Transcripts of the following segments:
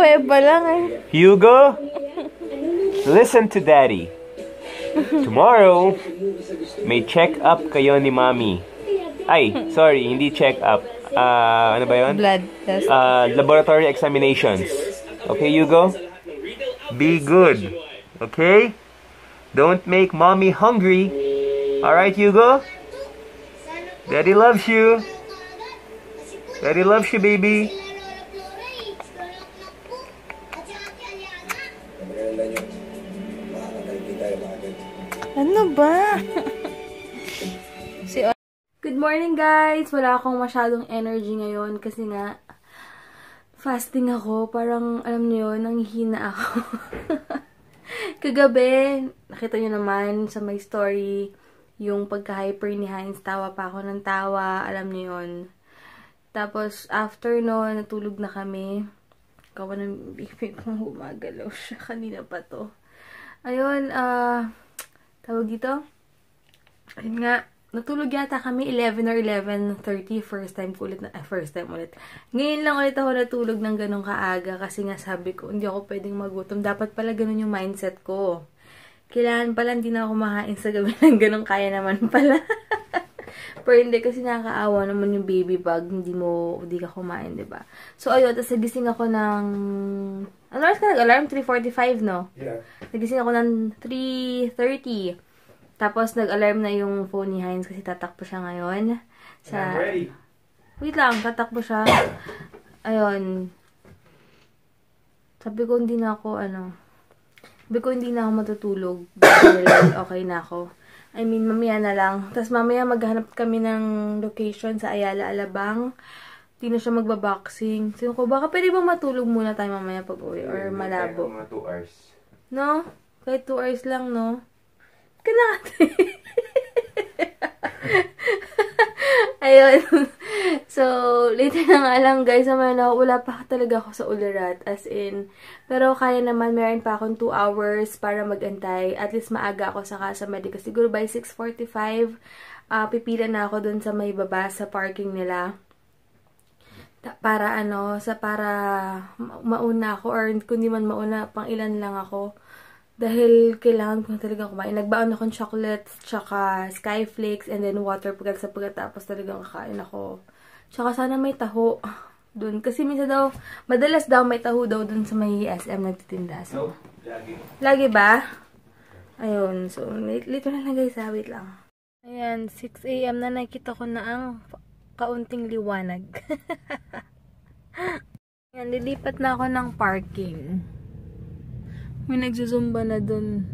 kuweba lang eh. Hugo, listen to Daddy. Tomorrow, may check-up kayo ni Mommy. Ay, sorry, hindi check-up. Ano ba yun? Blood test. Laboratory examinations. Okay, Hugo? Be good. Okay? Don't make Mommy hungry. Alright, Hugo? Daddy loves you. Daddy loves you, baby. Ano ba? Good morning, guys! Wala akong masyadong energy ngayon kasi nga fasting ako. Parang, alam niyo yun, nanghihina ako. Kagabi, nakita niyo naman sa my story, yung pagka-hyper ni Heinz, tawa pa ako ng tawa, alam niyo yun. Tapos, after no, natulog na kami. Kawa ng bibig kong humagalaw siya. Kanina pa to. Ayun, tawag dito? Ayun nga, natulog yata kami 11 or 11:30. First time ulit. Ngayon lang ulit ako natulog ng ganong kaaga kasi nga sabi ko, hindi ako pwedeng magutom. Dapat pala ganun yung mindset ko. Kailangan pala hindi na ako makain sa gabi ng ganong kaya naman pala. Pero hindi kasi nakakaawa naman yung baby bug, hindi ka kumain, diba? So ayun, tapos nagising ako ng, ano oras ka nag-alarm? 3:45, no? Yeah. Nagising ako ng 3:30. Tapos nag-alarm na yung phone ni Heinz kasi tatakbo siya ngayon. I'm ready. Wait lang, tatakbo siya. Ayun. Sabi ko hindi na ako matutulog. Dahil okay na ako. I mean, mamaya na lang. Tapos mamaya maghanap kami ng location sa Ayala, Alabang. Hindi na siya magbaboxing. So ko, baka pwede ba matulog muna tayo mamaya pag uwi? Or malabo? Mga 2 hours. No? Kahit 2 hours lang, no? Kanate. Ayun. So, later na nga lang, guys. Wala pa talaga ako sa Ularat. As in, pero kaya naman, meron pa akong 2 hours para magantay. At least maaga ako sa medical. Siguro by 6:45, pipila na ako dun sa may baba sa parking nila. Para mauna ako, or kung di man mauna, pang ilan lang ako. Dahil kailangan ko talaga kumain. Nagbaon akong chocolates, tsaka skyflakes, and then water pagkatapos talagang kakain ako. Tsaka sana may taho dun. Kasi minsan daw, madalas daw may taho daw dun sa may SM nagtitinda. So, lagi ba? Ayun. So, lito na lang guys, wait lang. Ayan, 6 AM na nakita ko na ang kaunting liwanag. Ayan, lilipat na ako ng parking. May nagsusumba na dun.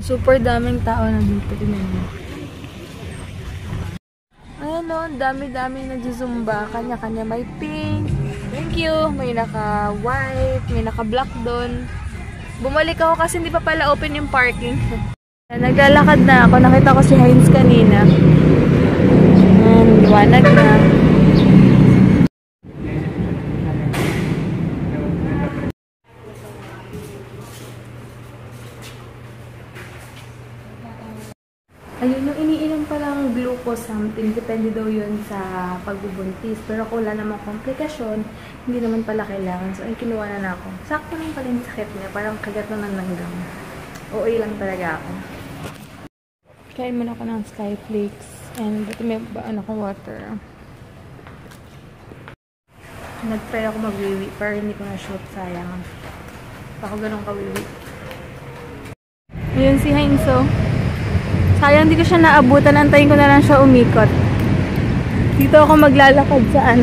Super daming tao na dito. Ayan o, dami-dami nagsusumba. Kanya-kanya may pink. Thank you. May naka-white. May naka-black dun. Bumalik ako kasi hindi pa pala open yung parking. Naglalakad na ako. Nakita ko si Heinz kanina. Ayan, liwanag na. Ayun, yung iniinom palang glucose something, depende daw yun sa pagbubuntis. Pero kung wala namang komplikasyon, hindi naman pala kailangan. So, ay kinuha na ako. Sakto lang pala yung sakit niya, parang kagat na ng langgam. OA lang talaga ako. Kain muna ako ng skyflakes. And ito may baan akong water. Nag-try ako mag-wiwi, pero hindi ko na-shoot, sayang. Ako ganun ka-wiwi. Ayun si Heinzo. Sayang hindi ko siya naabutan. Antayin ko na lang siya umikot. Dito ako maglalakad sa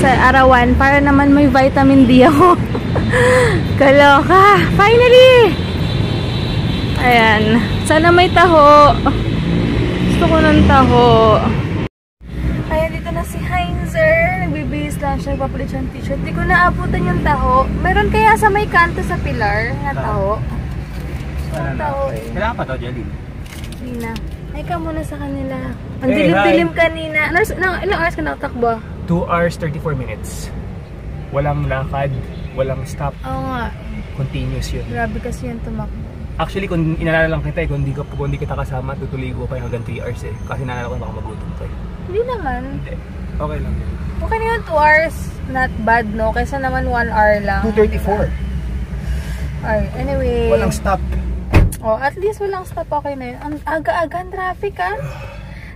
sa arawan para naman may vitamin D ako. Kaloka! Finally! Ayan. Sana may taho. Gusto ko ng taho. Ayan, dito na si Heinzer. Nagbibihis lang siya. Papalit siya ng t-shirt. Hindi ko naabutan yung taho. Meron kaya sa may kanto sa pilar na taho? Ang taho eh. Kailangan pa to, Jelly? Hindi na. Ay ka muna sa kanila. Ang dilim-dilim kanina. Ilang oras ka nakatakbo? 2 hours, 34 minutes. Walang lakad, walang stop. Oo nga. Continuous yun. Grabe kasi yung tumakbo. Actually, kung inalala lang kita kung hindi kita kasama, tutuloy ko pa hanggang 3 hours eh. Kasi naalala ko baka magutom tayo. Hindi naman. Hindi. Okay lang. Okay na yun, 2 hours. Not bad, no? Kaysa naman 1 hour lang. 2:34. Ay, anyway. Walang stop. Oh, at least walang stop. Okay na yun. Ang aga-aga ang traffic, ah.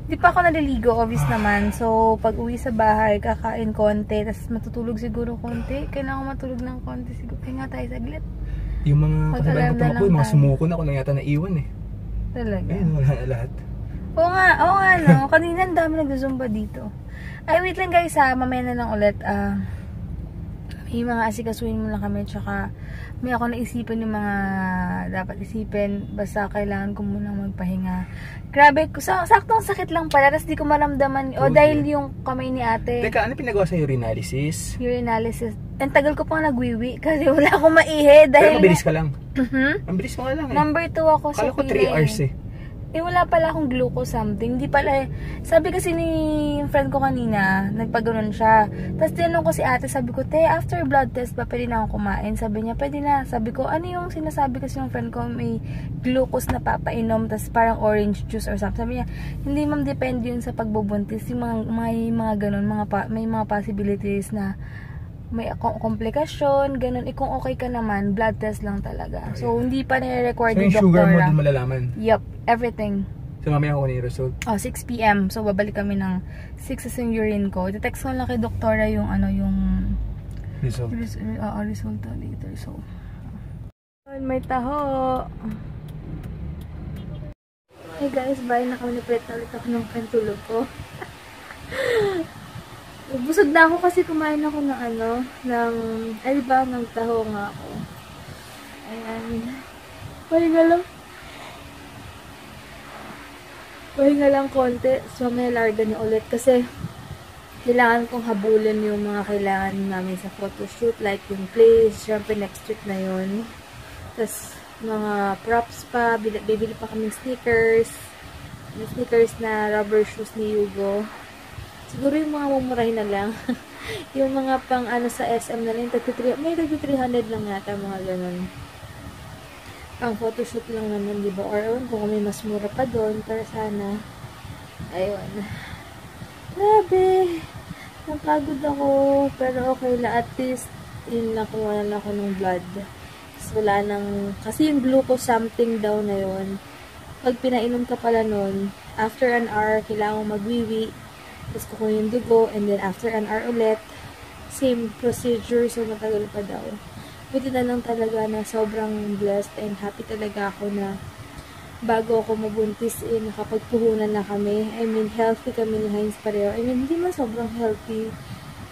Di pa ako naliligo, obvious naman. So, pag uwi sa bahay, kakain konti, tapos matutulog siguro konti. Kailangan ko matulog ng konti siguro. Kaya nga tayo saglit. Yung mga kasabay ko tumakbo, yung mga tayo. sumuko na ako na yata naiwan eh. Talaga. Ayun, wala na lahat. Oo nga, no. Kanina ang dami nagzumba dito. Ay, wait lang guys ha. Mamaya na lang ulit. May mga asikasuhin mo lang kami. Tsaka may ako naisipan yung mga dapat isipin. Basta kailangan ko munang magpahinga. Grabe, saktong sakit lang pala. Tapos di ko maramdaman. O dahil yung kamay ni ate. Teka, ano pinagawa sa urinalysis? Urinalysis. Ang tagal ko pang nagwiwi. Kasi wala akong maihe. Dahil pero mabilis ka lang. Ang bilis mo nga lang eh. Number 2 ako sa Kala ko 3 hours eh. Wala pala akong glucose something. Hindi pala sabi kasi ni friend ko kanina, nagpagano'n siya. Tapos tinanong ko si ate, sabi ko, after blood test ba pwede na akong kumain? Sabi niya, pwede na. Sabi ko, ano yung sinasabi kasi ng friend ko, may glucose na papainom, tapos parang orange juice or something. Sabi niya, hindi ma'am, depende yun sa pagbubuntis. Yung may mga ganun, may mga possibilities na may komplikasyon, ganun. Kung okay ka naman, blood test lang talaga. So, hindi pa nire-record yung ni doktora. sugar mo din malalaman? Yup, everything. So, mamaya ako yung result? 6 p.m. So, babalik kami ng 6 as yung urine ko. I-text ko lang kay doktora yung result. Result later. So, may taho. Hey guys, bye. Nakaulit ulit ako ng pantulog ko. Busog na ako kasi kumain ako ng ng taho nga ako. Ayan. Pahinga lang konti. So, may larga niya ulit kasi kailangan kong habulin yung mga kailangan namin sa photoshoot. Like yung place. Siyempre, next week na yun. Tapos, mga props pa. Bibili pa kaming sneakers. Yung sneakers na rubber shoes ni Hugo. Siguro yung mga mumurahin na lang. Yung mga pang sa SM na lang. May 300 lang yata mga ganun. Pang photoshoot lang naman, diba? Or kung may mas mura pa doon. Pero sana. Ayun. Grabe. Napagod ako. Pero okay lang. At least, nakuha na ako ng blood. So, wala nang. Kasi yung glucose something daw na yun. Pag pinainom ka pala nun, after an hour, kailangan mo magwiwi. Tapos kukunin yung dugo, and then after an hour ulit, same procedure, so matagal pa daw. Buti na lang talaga na sobrang blessed and happy talaga ako na bago ako mabuntis, nakapagpuhunan na kami. I mean, healthy kami ni Heinz pareho. I mean, hindi man sobrang healthy.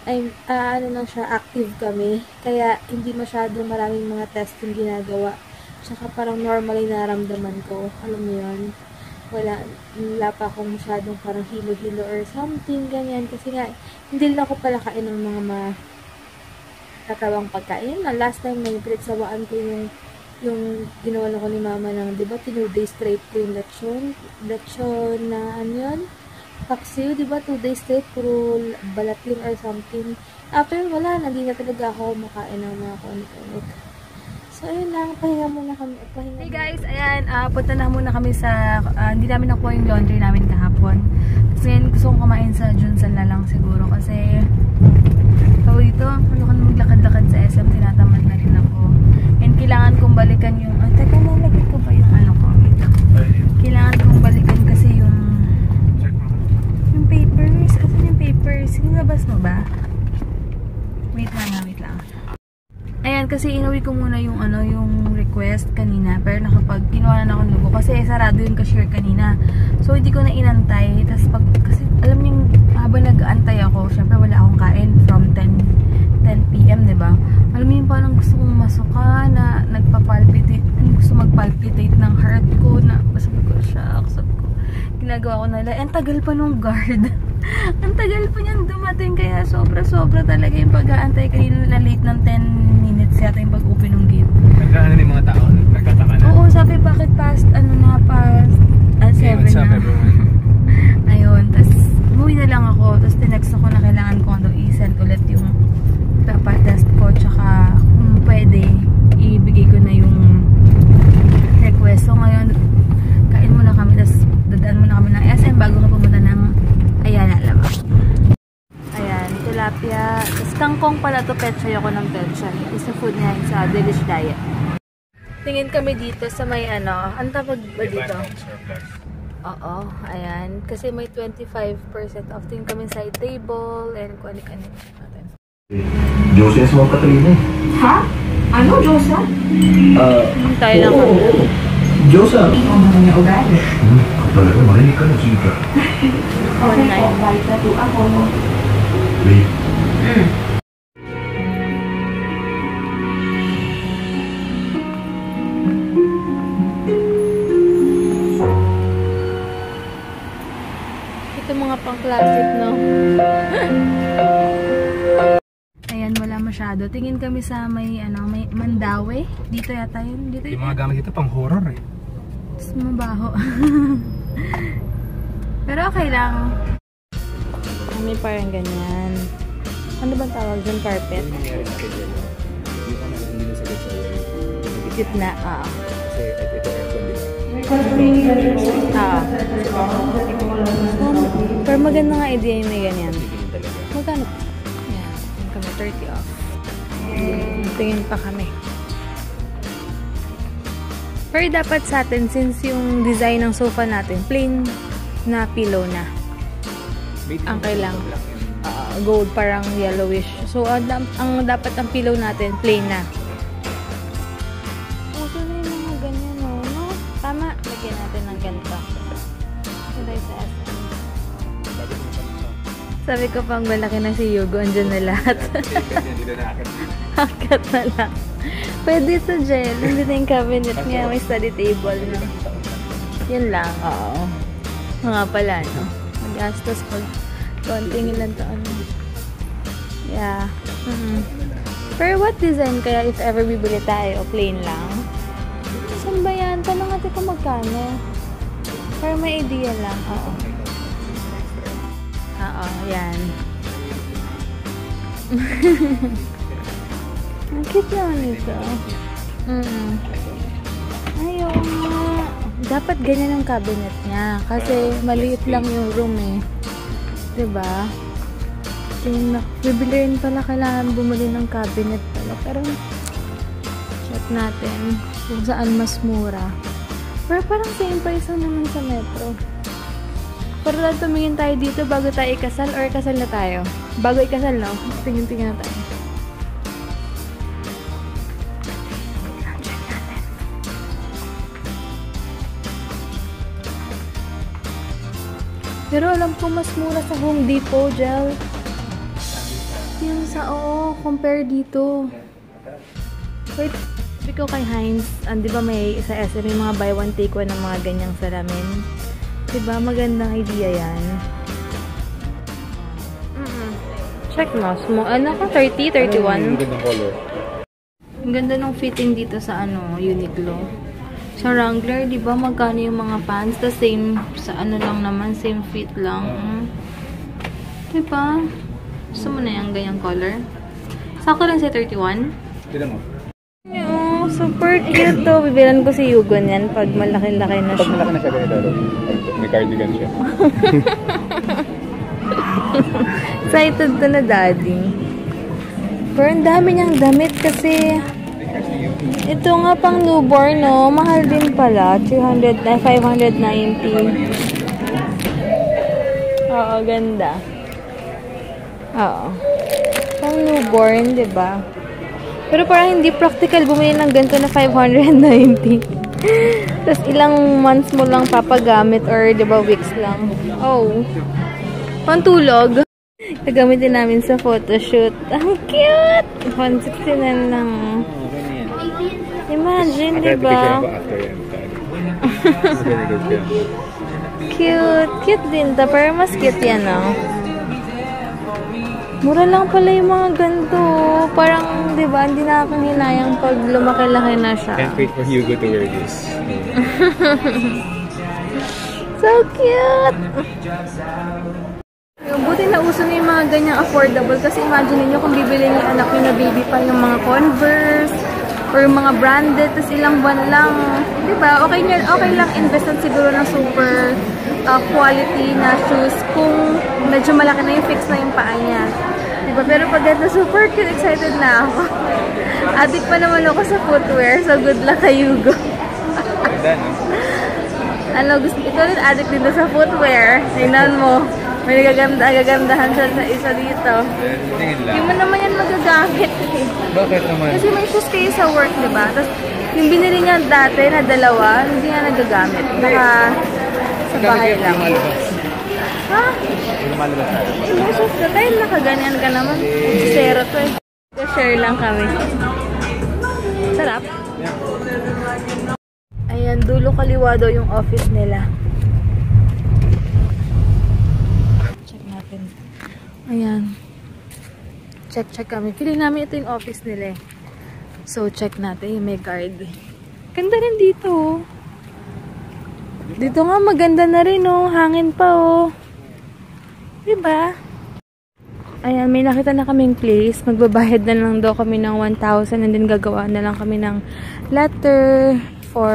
Lang siya, active kami. Kaya, hindi masyadong maraming mga testing ginagawa. Tsaka parang normal yung naramdaman ko. Alam mo yun? Wala pa akong masyadong parang hilo-hilo or something, ganyan. Kasi nga, hindi lang ako pala kain ng mga matatawang pagkain. Last time na yung pinagsawaan ko yung ginawa ko ni mama ng, di ba, 2 days straight ko yung lechon na, yun? Paksiw, di ba, 2 days straight, puro balat yun or something. After, wala, hindi na talaga ako makain ng mga konit-konit. So, ayun lang. Pahinga muna kami. Hey guys, ayan. Punta na muna kami sa, hindi namin nakuha yung laundry namin kahapon. Kasi ngayon gusto kong kumain sa Junsan na lang siguro. Kasi, tawag dito, ano ka maglakad-lakad sa SM, tinatamad na rin ako. And kailangan kong balikan yung, teka, nalagay ko ba yung ko? Kailangan kong balikan kasi yung papers. Asan yung papers? Sinilabas mo ba? Wait lang. Ayan, kasi inuwi ko muna yung yung request kanina. Pero nakapag kinuha na ako ng dugo. Kasi sarado yung cashier kanina. So, hindi ko na inantay. Tapos kasi alam niyo, habang nag-aantay ako, syempre wala akong kain from 10 PM, diba? Alam mo yung parang gusto kong masuka na nagpa-palpitate. Gusto mag-palpitate ng heart ko na, sabi ko, shucks, sabi ko. Ginagawa ko nila. Ang tagal pa nung guard. Ang tagal pa niyan dumating. Kaya sobra-sobra talaga yung pag-aantay. Kanina na late ng 10 minutes yata yung pag-open ng gate. Nagkaano na yung mga tao? Nagtataka na? Oo, sabi bakit past 7 na. Ayun. Tapos, umuwi na lang ako. Tapos, tinext ako na kailangan ko i-send ulit yung papa-test ko. Tsaka, kung pwede, ibigay ko na yung request. So, ngayon, kain muna kami. Tapos, dadaan muna kami ng SM bago ka pumunta ng Ayala, Lamang. Ayan, ito to pechay ako ng pechay. Isa food niya sa Delish Diet. Tingin kami dito sa may ano, ang tawag ba dito? Oo, ayan. Kasi may 25% off. Tingin kami side table and kunik-anik natin. Diyosa sa mga Katrina. Ha? Ano, Diyosa? Tayo lang kami. Diyosa. Ikaw naman yung ugali. Talaga, marinig ka na, Sika. Okay po, balik na to ako. Wait. Ito mga pang-classic, no? Ayan, wala masyado. Tingin kami sa may, ano, may Mandawi. Dito yata yun. Dito Yung mga gamit dito pang horror eh. Tapos mabaho. Pero okay lang. May parang ganyan. Ano bang tawag dyan? Carpet? Gitna, Kasi ito aircon dito. Pero maganda nga idea yung may ganyan. Magkano? Yan. Tingin kami 30 off. Tingin pa kami. Pero dapat sa atin, since yung design ng sofa natin, plain na pillow na. Ang kailangan. Gold, parang yellowish. So, ang dapat ang pillow natin, plain na. Puso na yung mga ganyan, no? Tama, lagyan natin ng ganito. Ito sa SM. Sabi ko pang malaki na si Yugo, andyan na lahat. Hakat na lang. Pwede sa gel. Hindi na yung cabinet niya. May study table na. Yun lang. Oo. Nga pala, no? Magastos pag konting ilang taon. Yeah. Pero what design kaya if ever bibili tayo? Plain lang? Saan ba yan? Tanong natin kung magkano. Pero may idea lang. Oo. Oo, yan. Ang cute naman ito. Ayaw nga. Dapat ganyan ang cabinet niya. Kasi maliit lang yung room eh. Diba? Bibili rin pala. Kailangan bumili ng cabinet pala. Pero check natin kung saan mas mura. Pero parang same price lang naman sa Metro. Pero lang tumingin tayo dito bago tayo ikasal or kasal na tayo. Bago ikasal, no? Tingin-tingin na tayo. Pero alam ko mas mura sa Home Depot, gel. Yung sa, compare dito. Wait, sabi ko kay Heinz, di ba may sa SM, may mga buy one take one ng mga ganyang salamin. Diba, magandang idea yan. Check mo, ano ka, 30, 31? Ang gandang color. Ang ganda ng fitting dito sa Uniqlo. Sa Wrangler, di ba magkano yung mga pants? The same, sa lang naman, same fit lang. Di ba? Gusto mo na yung ganyang color? Sakto lang sa 31? Tignan mo. Oh, super cute to. Bibilan ko si Yugon yan pag malaki-laki na siya. Pag malaki na siya ganito, may cardigan siya. Excited to na daddy. Pero ang dami niyang damit kasi ito nga pang newborn, no? Mahal din pala. 590. Oo, ganda. Oo. Pang newborn, diba? Pero parang hindi practical bumili ng ganito na 590. Tapos ilang months mo lang papagamit or diba weeks lang. Oh. Pantulog. Gagamitin namin sa photoshoot. Ang cute! 169 lang. Imagine, diba? Cute. Cute din to. Pero mas cute yan, no? Mura lang pala yung mga ganito. Parang, diba, hindi na akong hinayang pag lumaki-laki na siya. Can't wait for Hugo to wear this. So cute! Yung buti na uso na yung mga ganyang affordable. Kasi imagine niyo kung bibili niyo anak niyo na baby pa yung mga Converse or yung mga branded, tapos ilang buwan lang. Diba? Okay lang investan siguro ng super quality na shoes kung medyo malaki na yung fix na yung paa niya. Diba? Pero pag ganito, super cute, excited na ako. Addict pa naman ako sa footwear, so good luck kay Hugo. Ganda, no? Ano, ikaw rin addict dito sa footwear. Tingnan mo. May nagagandahan siya sa isa dito. Tingin lang. Hindi mo naman yan magagamit eh. Bakit naman? Kasi may shoes kayo sa work, diba? Tapos, yung binili niya dati na dalawa, hindi nga nagagamit. Baka sa bahay lang. Ha? Lumalabas tayo. Eh, may shoes ka tayo, nakaganyan ka naman. Zero to eh. Share lang kami. Sarap. Ayan, dulo kaliwa daw yung office nila. Check natin. Ayan. Check kami. Feeling namin ito yung office nila eh. So, check natin. Yung may guard. Ganda rin dito. Dito nga maganda na rin oh. Hangin pa oh. Diba? Ayan, may nakita na kaming place. Magbabayad na lang daw kami ng 1,000 and then gagawa na lang kami ng letter for,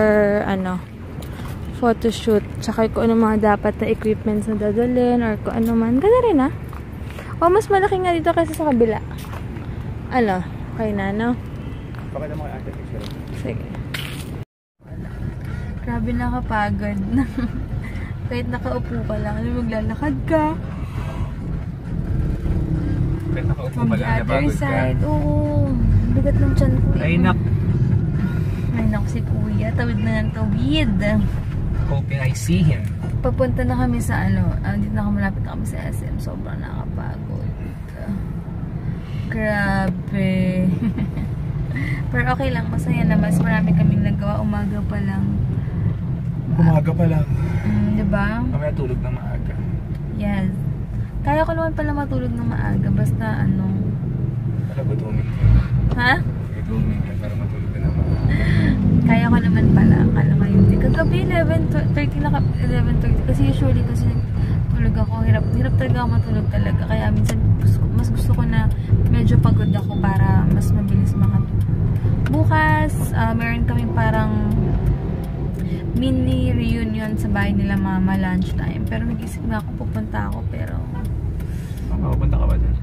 photoshoot. Tsaka kung ano mga dapat na equipments na dadalhin or kung ano man. Ganda rin ah. O, mas malaki nga dito kaysa sa kabila. Okay na, no? Bakit naman kay ate picture? Sige. Grabe nakapagod. Kahit nakaupo ka lang, maglalakad ka. Kahit nakaupo From pa the lang, other napagod ka. side. Oo. Bigat ng tiyan ko. Ay, nak. Ay, naku si kuya. Tawid na ng tawid. Hoping I see him. Papunta na kami sa dito na malapit na kami sa SM. Sobrang nakapagod. Grabe. Pero okay lang. Masaya na. Mas marami kaming nagawa. Umaga pa lang. Umaga pa lang. Diba? Mamaya tulog na maaga. Yes. Kaya ko naman pala matulog na maaga. Basta Para gutumin ka. Ha? Gutumin ka para matulog ka na maaga. Kaya ko naman pala. Akala ko hindi. Kagabi 11:30 na 11:30. Kasi usually kasi tulog ako. Hirap talaga ako matulog talaga. Kaya minsan mas gusto ko na medyo pagod ako para mas mabilis makatulog. Bukas, meron kaming parang mini reunion sa bahay nila mama lunchtime. Pero nag-isip nga ako pupunta ako pero Pupunta ka ba dun?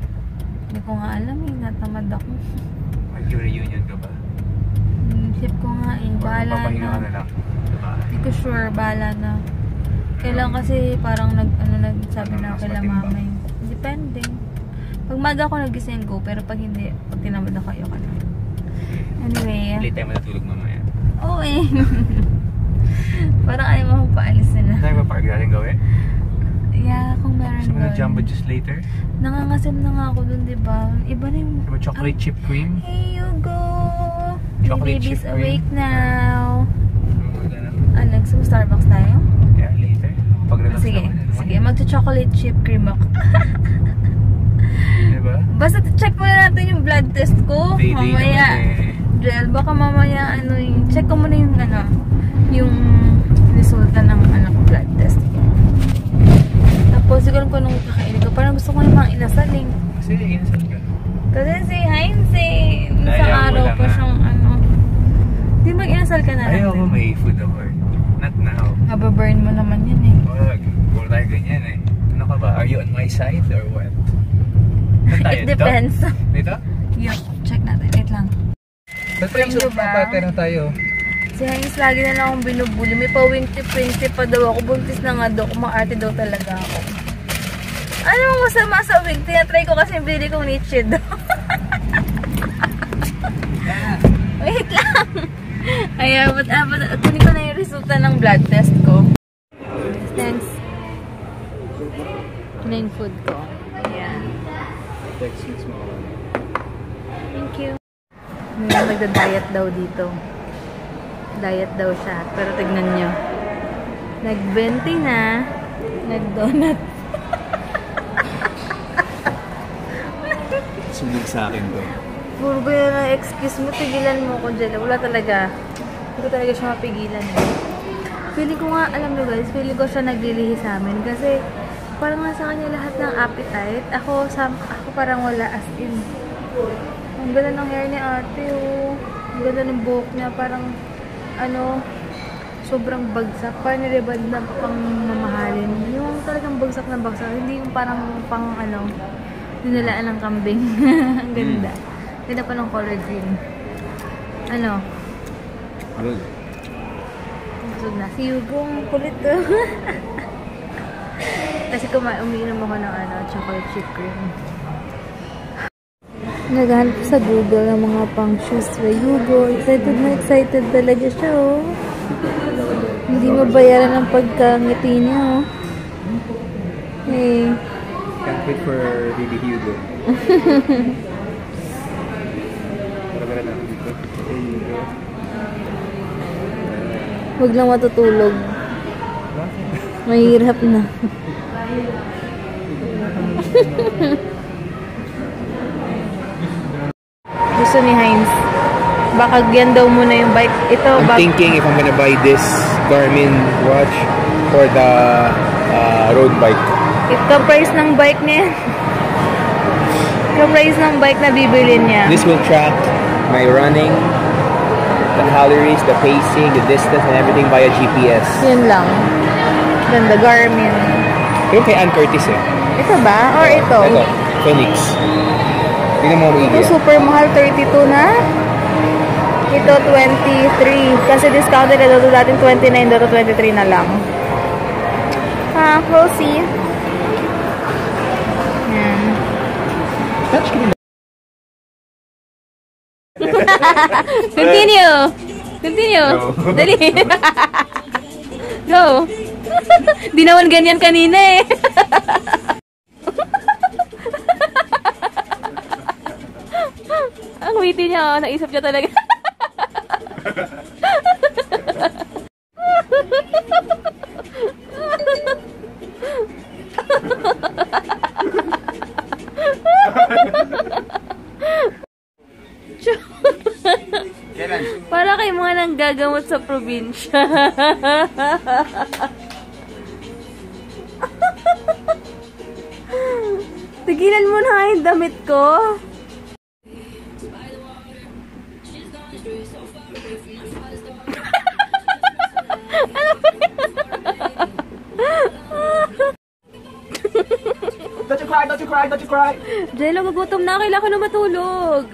hindi ko nga alam eh. Natamad ako. Mag-reunion ka ba? Isip ko nga eh. Bahala Papahinga ka na. na lang. Diba? Hindi ko sure. Bahala na. Kailan kasi parang nagsabi na ako kay mama eh. Depende. Pag maga ako nagising go. Pero pag hindi, pag tinamad ako ayoko na. Anyway. Late tayo matutulog mamaya. Oo eh. Parang ayaw mo paalis na. Tayo ba park natin gawin? Yeah, kung meron Gusto mo na doon. jumbo juice later? Nangangasim na nga ako dun, diba? Iba na yung... Diba chocolate chip cream? Hey, Hugo! Chocolate The baby's chip awake cream. now. Ano? Gusto mo Starbucks tayo? Yeah, later. Pag-relax Sige, naman. sige. Magcha-chocolate chip cream ako. Diba? Basta check muna natin yung blood test ko. Baby Mamaya. naman eh. Jel, baka mamaya check ko muna yung resulta ng blood test ko. Tapos siguro ko nung kakainin ko, parang gusto ko namang inasaling. Kasi inasal ka. Kasi si Heinz isang Ayaw mo araw lang, pa ah. siyang Di mag-inasal ka na Ayaw ko natin. may food award. Not now. Mababurn mo naman yun eh. Wag. Huwag tayo ganyan eh. Ano ka ba? Are you on my side or what? Saan tayo? It depends. Dito? Yup, check natin. Wait lang. Sa train Diba? na tayo. Si Heinz lagi na lang akong binubuli. May pa-winty pa daw ako. Buntis na nga daw. Kumaarte daw talaga ako. Ano mo masama sa wig? Tinatry ko kasi bili kong Nietzsche daw. Wait lang. Ayan, kunin ko na yung resulta ng blood test ko. Thanks. Ano yung food ko? Ayan. Thank you. May nagda-diet daw dito. Diet daw siya. Pero tignan nyo. Nag-20 na. Nag-donut. Sunog sa akin to. Puro ko yun na excuse mo. Tigilan mo ko dyan. Wala talaga. Hindi ko talaga siya mapigilan. Feeling ko nga, alam nyo guys, feeling ko siya naglilihi sa amin. Kasi parang nga sa kanya lahat ng appetite. Ako parang wala as in. Ang ganda ng hair ni ate, oh. Ang ganda ng buhok niya. Parang, sobrang bagsak. Parang nilibad na pang mamahalin. Yung talagang bagsak na bagsak. Hindi yung parang Dinalaan ng kambing. Ang ganda. Ganda pa ng color green. Ano? Good. Busog na. Si Hugo, ang kulit to. Kasi umiinom ako ng chocolate chip cream. Naghahanap sa Google ng mga pang shoes kay Hugo. Excited na excited talaga siya, oh. Hindi mabayaran ang pagkangiti niya, oh. Hey. Can't wait for Baby Hugo. Para na dito. Hey, Hugo. Huwag lang matutulog. Mahirap na. Gusto ni Heinz. Baka yan daw muna yung bike. Ito, I'm thinking if I'm gonna buy this Garmin watch or the road bike. Ka-price ng bike niya. Ka-price ng bike na bibili niya. This will track my running, the calories, the pacing, the distance, and everything via GPS. Yun lang. Ganda, Garmin. Yung kay Ann Curtis eh. Ito ba? Or ito? Ito, Phoenix. Tingnan mo maigi. Ito super mahal, 32 na. Ito 23. Kasi discounted na ito dating 29, dito 23 na lang. We'll see. Yan. Continue. Continue. No. Dali. Go. Di naman ganyan kanina eh. Ang witty niya, oh. Naisip niya talaga. Para kayo mga nanggagamot sa probinsya. Tigilan mo na yung damit ko. Don't you cry, don't you cry, don't you cry! Jello, magutom na. Kailangan ko na matulog.